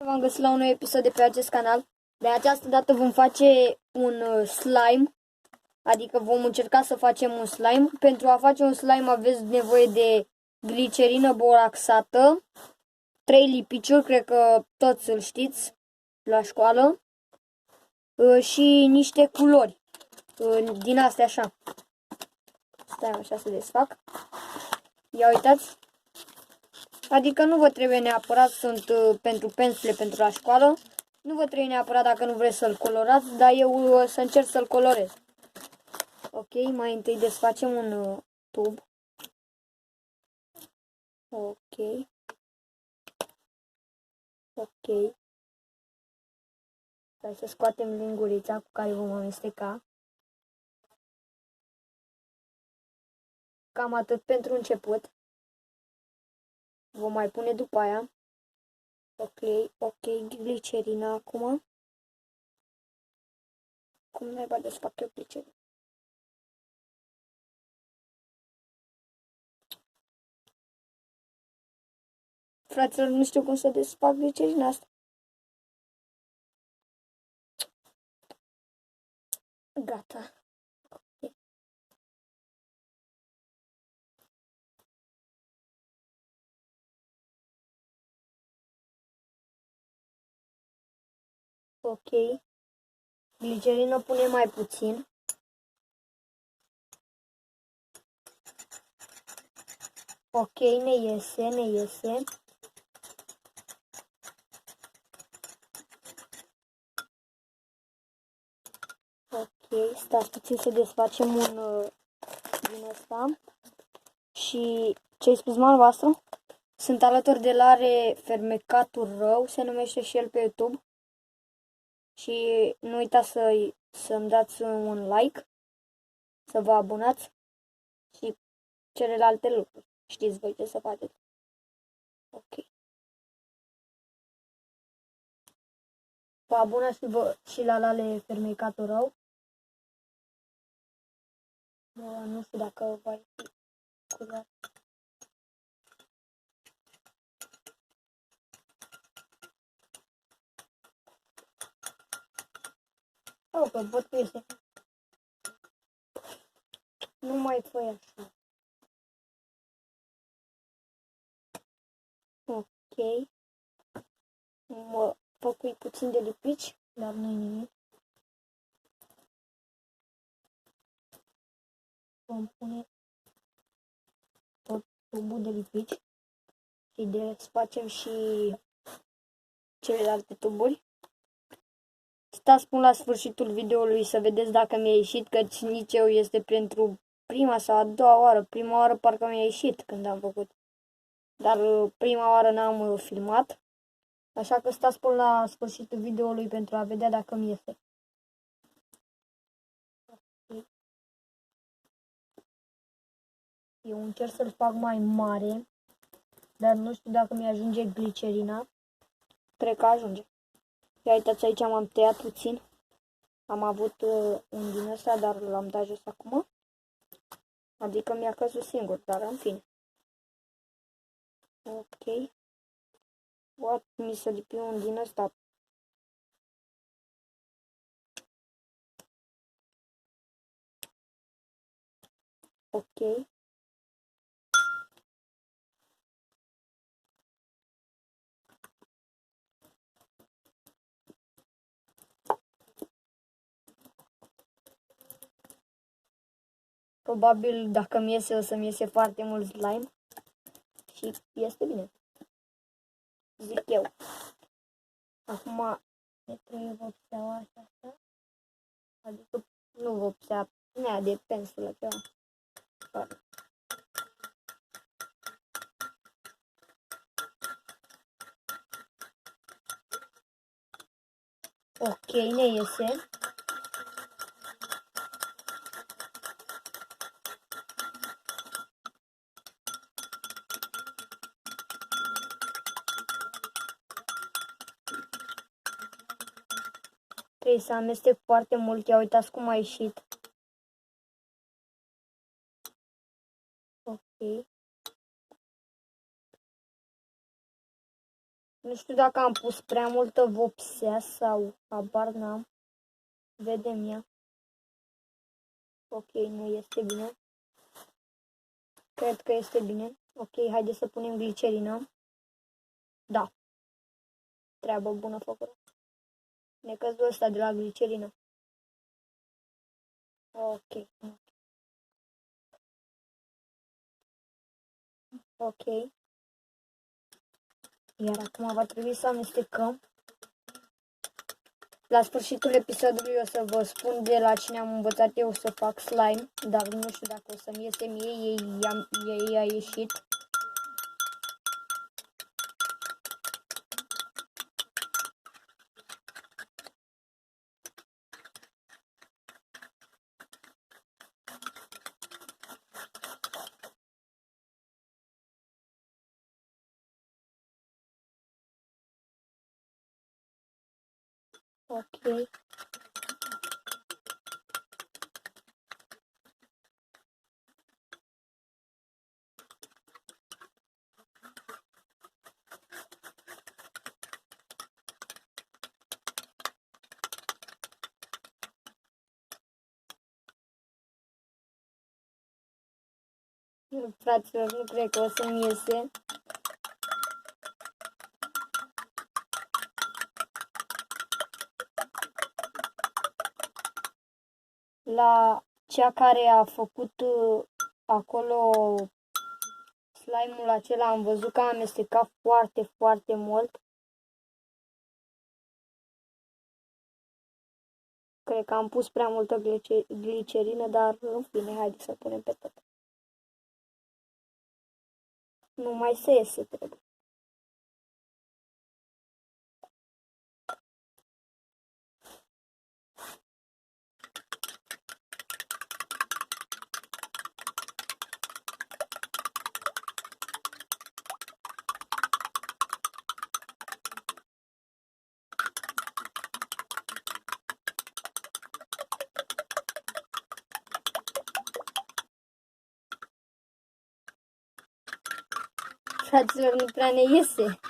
V-am găsit la un nou episod de pe acest canal. De această dată vom face un slime, adică vom încerca să facem un slime. Pentru a face un slime aveți nevoie de glicerină boraxată, 3 lipiciuri, cred că toți îl știți la școală, și niște culori din astea așa. Stai așa să desfac. Ia uitați. Adică nu vă trebuie neapărat, sunt pentru pensule pentru la școală. Nu vă trebuie neapărat dacă nu vreți să-l colorați, dar eu o să încerc să-l colorez. Ok, mai întâi desfacem un tub. Ok. Ok. Hai să scoatem lingurița cu care vom amesteca. Cam atât pentru început. Vom mai pune după aia. Ok, glicerina acum. Cum naiba desfac eu glicerina? Fraților, nu știu cum să desfac glicerina asta. Gata. Ok. Glicerină pune mai puțin. Ok, ne iese. Ok, stați puțin să desfacem un din ăsta. Și ce-ai spus, mama voastră? Sunt alături de Lare Fermecatul Rău, se numește și el pe YouTube. Și nu uitați să-mi dați un like, să vă abonați și celelalte lucruri. Știți voi ce să faceți. Ok. Vă abonați și la Lare Fermecatul Rău. Nu știu dacă va fi curat. Oh, că văd că este. Nu mai fă așa. Ok. Mă păcui puțin de lipici, dar nu-i nimic. Vom pune tot tubul de lipici și desfacem și celelalte tuburi. Stați până la sfârșitul videoului să vedeți dacă mi-a ieșit, căci nici eu este pentru prima sau a doua oară. Prima oară parcă mi-a ieșit când am făcut, dar prima oară n-am filmat. Așa că stați până la sfârșitul videoului pentru a vedea dacă mi iese. Eu încerc să-l fac mai mare, dar nu știu dacă mi-ajunge glicerina. Cred că ajunge. Ia uitați, aici m-am tăiat puțin. Am avut un din ăsta, dar l-am dat jos acum. Adică mi-a căzut singur, dar în fine. Ok. What? Mi se lipi un din ăsta. Ok. Probabil dacă mi iese, o să-mi iese foarte mult slime. Și este bine. Zic eu. Acum ne trebuie vopseaua asta. Adică nu vopsea, nea de pensulă ceva. Ok, ne iese. Trebuie să amestec foarte mult, ia uitați cum a ieșit. Ok. Nu știu dacă am pus prea multă vopsea sau habar n-am. Vedem ea. Ok, nu este bine. Cred că este bine. Ok, haideți să punem glicerină. Da. Treabă bună făcută. Necăzul ăsta de la glicerină. Ok. Ok. Iar acum va trebui să amestecăm. La sfârșitul episodului o să vă spun de la cine am învățat eu să fac slime, dar nu știu dacă o să-mi iese mie, ei a ieșit. Ok. Fraților, nu cred că o să-mi iese. La cea care a făcut acolo slime-ul acela, am văzut că a amestecat foarte, foarte mult. Cred că am pus prea multă glicerină, dar în fine, haide să punem pe tot. Nu mai se iese, trebuie. Fraților, nu prea ne iese.